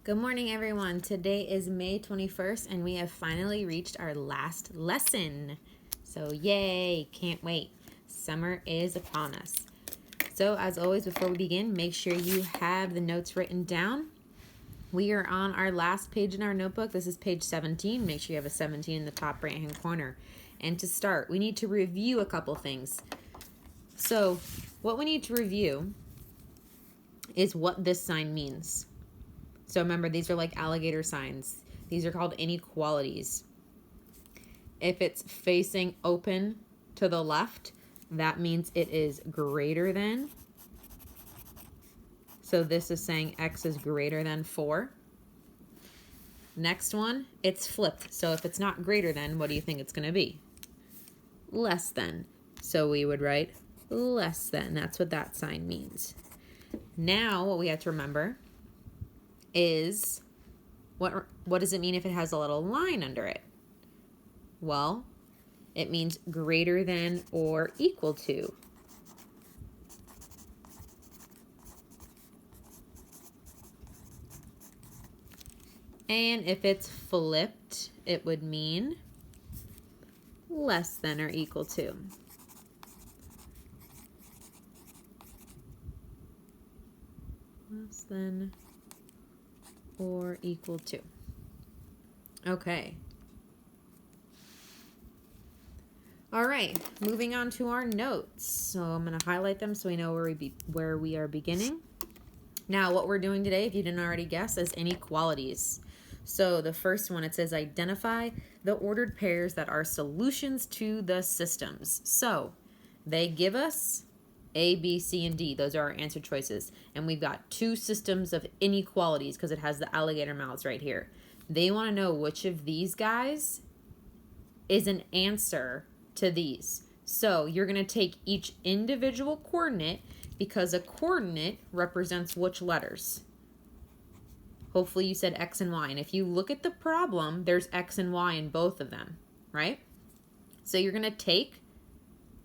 Good morning, everyone. Today is May 21st, and we have finally reached our last lesson. So, yay! Can't wait. Summer is upon us. So, as always, before we begin, make sure you have the notes written down. We are on our last page in our notebook. This is page 17. Make sure you have a 17 in the top right-hand corner. And to start, we need to review a couple things. So, what we need to review is what this sign means. So remember, these are like alligator signs. These are called inequalities. If it's facing open to the left, that means it is greater than. So this is saying x is greater than 4. Next one, it's flipped. So if it's not greater than, what do you think it's going to be? Less than. So we would write less than. That's what that sign means. Now what we have to remember is what does it mean if it has a little line under it? Well, it means greater than or equal to. And if it's flipped, it would mean less than or equal to. Less than or equal to. Okay. All right, moving on to our notes. So I'm going to highlight them so we know where we are beginning. Now, what we're doing today, if you didn't already guess, is inequalities. So the first one, it says identify the ordered pairs that are solutions to the systems. So they give us A, B, C, and D. Those are our answer choices. And we've got two systems of inequalities because it has the alligator mouths right here. They want to know which of these guys is an answer to these. So you're going to take each individual coordinate because a coordinate represents which letters? Hopefully you said X and Y. And if you look at the problem, there's X and Y in both of them, right? So you're going to take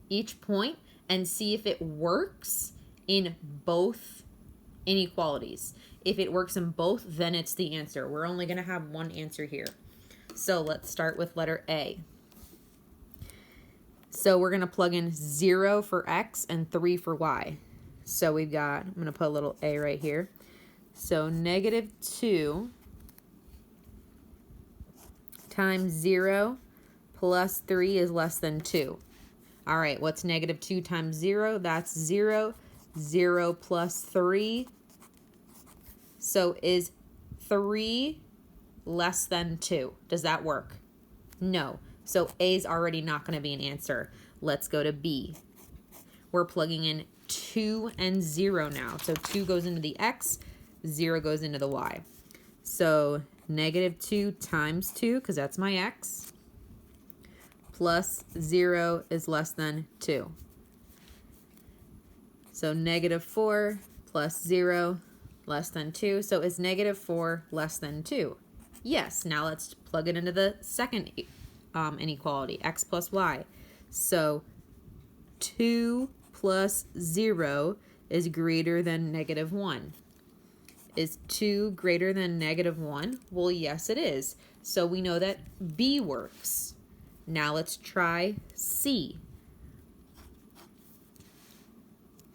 each point and see if it works in both inequalities. If it works in both, then it's the answer. We're only going to have one answer here. So let's start with letter A. So we're going to plug in 0 for X and 3 for Y. So we've got, I'm going to put a little A right here. So negative 2 times 0 plus 3 is less than 2. All right, what's negative 2 times 0? That's 0. 0 plus 3. So is 3 less than 2? Does that work? No. So A is already not going to be an answer. Let's go to B. We're plugging in 2 and 0 now. So 2 goes into the X, 0 goes into the Y. So negative 2 times 2, because that's my X, plus 0 is less than 2. So negative 4 plus 0 less than 2. So is negative 4 less than 2? Yes. Now let's plug it into the second inequality, X plus Y. So 2 plus 0 is greater than negative 1. Is 2 greater than negative 1? Well, yes, it is. So we know that B works. Now let's try C.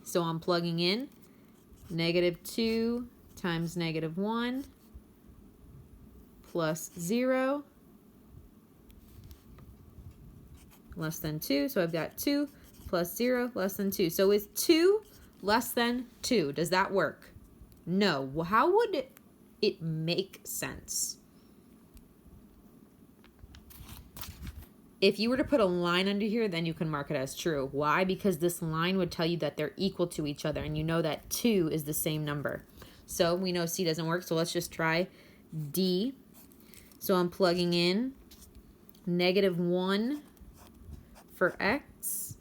So I'm plugging in negative 2 times negative 1 plus 0 less than 2. So I've got 2 plus 0 less than 2. So is 2 less than 2? Does that work? No. Well, how would it make sense? If you were to put a line under here, then you can mark it as true. Why? Because this line would tell you that they're equal to each other, and you know that 2 is the same number. So we know C doesn't work, so let's just try D. So I'm plugging in negative 1 for X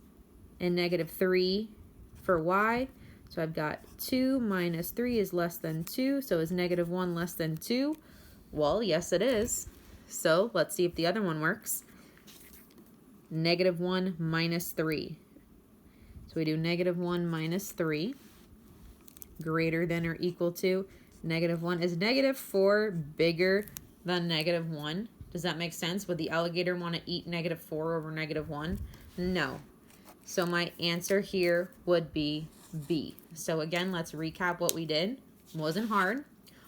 and negative 3 for Y. So I've got 2 minus 3 is less than 2. So is negative 1 less than 2? Well, yes, it is. So let's see if the other one works. Negative 1 minus 3. So we do negative 1 minus 3 greater than or equal to Negative 1. Is negative 4 bigger than negative 1? Does that make sense? Would the alligator want to eat negative 4 over negative 1? No. So my answer here would be B. So again, let's recap what we did. It wasn't hard.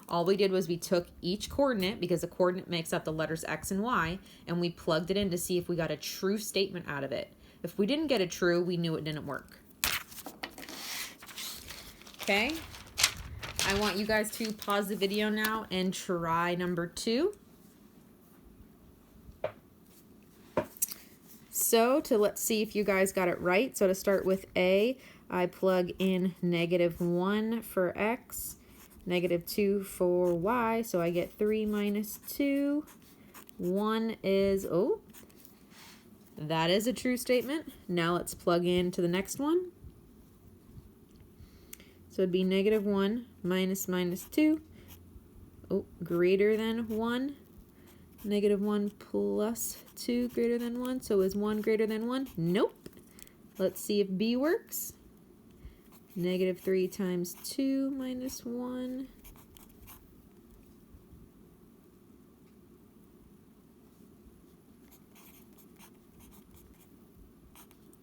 All we did was we took each coordinate, because the coordinate makes up the letters X and Y, and we plugged it in to see if we got a true statement out of it. If we didn't get a true, we knew it didn't work. Okay? I want you guys to pause the video now and try number 2. So let's see if you guys got it right. So to start with A, I plug in negative 1 for X, negative 2 for Y, so I get 3 minus 2. 1 is, oh, that is a true statement. Now let's plug into the next one. So it'd be negative 1 minus 2, oh, greater than 1. Negative 1 plus 2 greater than 1. So is 1 greater than 1? Nope. Let's see if B works. Negative 3 times 2 minus 1.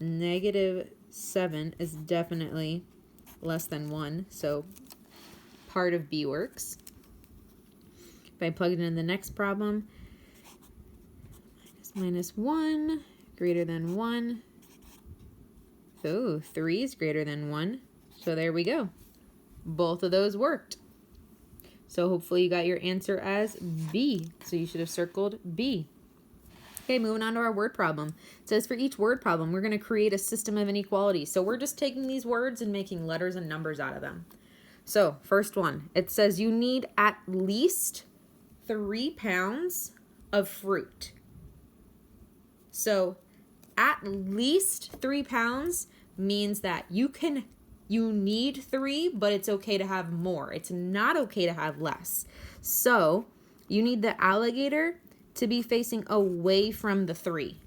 Negative 7 is definitely less than 1, so part of B works. If I plug it in the next problem, minus 1 greater than 1. So 3 is greater than 1. So there we go. Both of those worked. So hopefully you got your answer as B. So you should have circled B. Okay, moving on to our word problem. It says for each word problem, we're going to create a system of inequalities. So we're just taking these words and making letters and numbers out of them. So first one, it says you need at least 3 pounds of fruit. So at least 3 pounds means that you need 3, but it's okay to have more. It's not okay to have less. So you need the alligator to be facing away from the 3.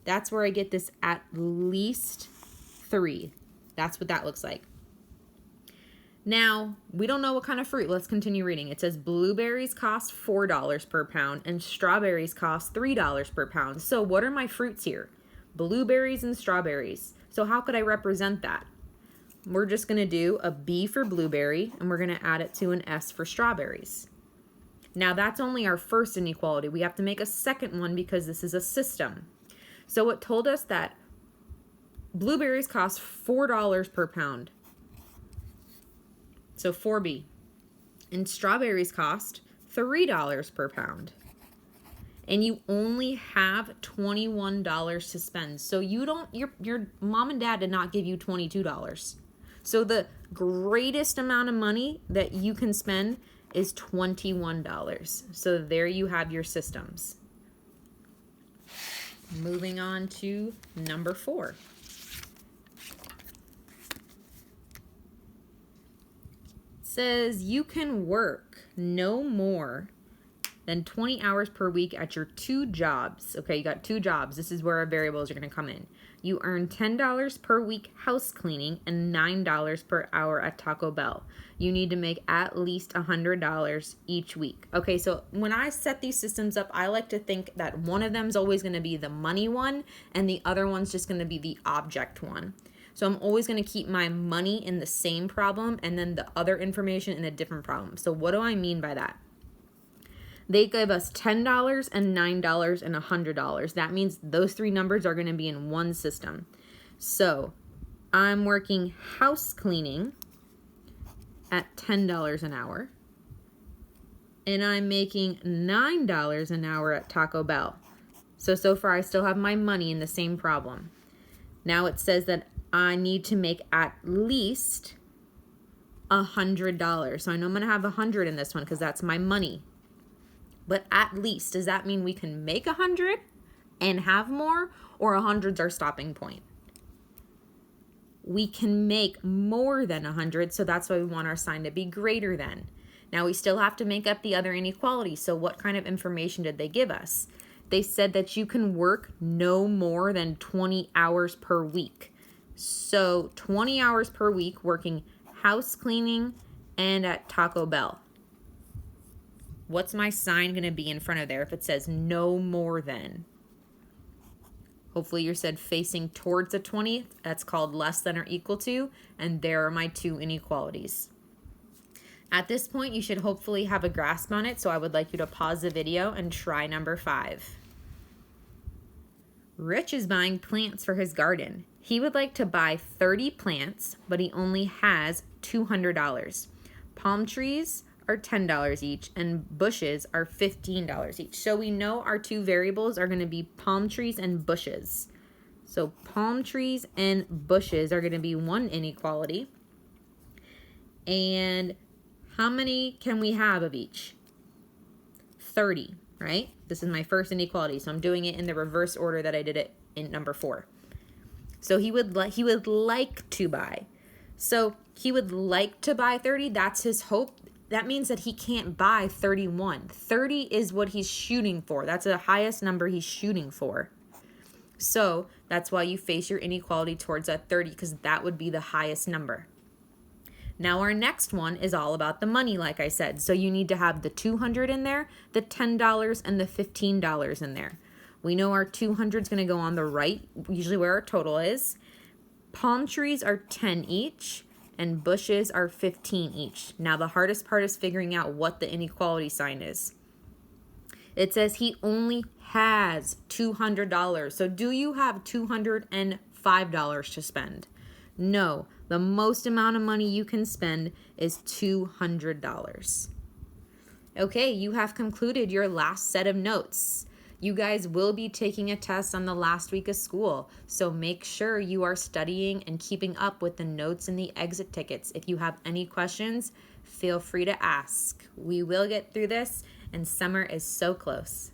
That's where I get this at least 3. That's what that looks like. Now, we don't know what kind of fruit. Let's continue reading. It says blueberries cost $4 per pound and strawberries cost $3 per pound. So what are my fruits here? Blueberries and strawberries. So how could I represent that? We're just going to do a B for blueberry, and we're going to add it to an S for strawberries. Now, that's only our first inequality. We have to make a second one because this is a system. So it told us that blueberries cost $4 per pound. So 4B. And strawberries cost $3 per pound. And you only have $21 to spend. So your mom and dad did not give you $22. So the greatest amount of money that you can spend is $21. So there you have your systems. Moving on to number 4. Says you can work no more than 20 hours per week at your 2 jobs. Okay, you got 2 jobs. This is where our variables are going to come in. You earn $10 per week house cleaning and $9 per hour at Taco Bell. You need to make at least $100 each week. Okay, so when I set these systems up, I like to think that one of them is always going to be the money one and the other one's just going to be the object one. So I'm always going to keep my money in the same problem and then the other information in a different problem. So what do I mean by that? They give us $10 and $9 and $100. That means those 3 numbers are going to be in one system. So I'm working house cleaning at $10 an hour. And I'm making $9 an hour at Taco Bell. So far I still have my money in the same problem. Now it says that I need to make at least $100. So I know I'm going to have 100 in this one because that's my money. But at least, does that mean we can make 100 and have more, or 100's our stopping point? We can make more than 100, so that's why we want our sign to be greater than. Now we still have to make up the other inequalities. So what kind of information did they give us? They said that you can work no more than 20 hours per week. So 20 hours per week working house cleaning and at Taco Bell. what's my sign going to be in front of there if it says no more than? Hopefully you said facing towards the 20th. That's called less than or equal to. And there are my two inequalities. At this point, you should hopefully have a grasp on it. So I would like you to pause the video and try number 5. Rich is buying plants for his garden. He would like to buy 30 plants, but he only has $200. Palm trees are $10 each and bushes are $15 each. So we know our two variables are going to be palm trees and bushes. So palm trees and bushes are going to be one inequality. And how many can we have of each? 30, right? This is my first inequality, so I'm doing it in the reverse order that I did it in number 4. So he would like to buy. So he would like to buy 30. That's his hope. That means that he can't buy 31. 30 is what he's shooting for. That's the highest number he's shooting for. So that's why you face your inequality towards that 30, because that would be the highest number. Now our next one is all about the money, like I said. So you need to have the $200 in there, the $10, and the $15 in there. We know our 200 is going to go on the right, usually where our total is. Palm trees are 10 each, and bushes are 15 each. Now the hardest part is figuring out what the inequality sign is. It says he only has $200. So do you have $205 to spend? No, the most amount of money you can spend is $200. Okay, you have concluded your last set of notes. You guys will be taking a test on the last week of school, so make sure you are studying and keeping up with the notes and the exit tickets. If you have any questions, feel free to ask. We will get through this, and summer is so close.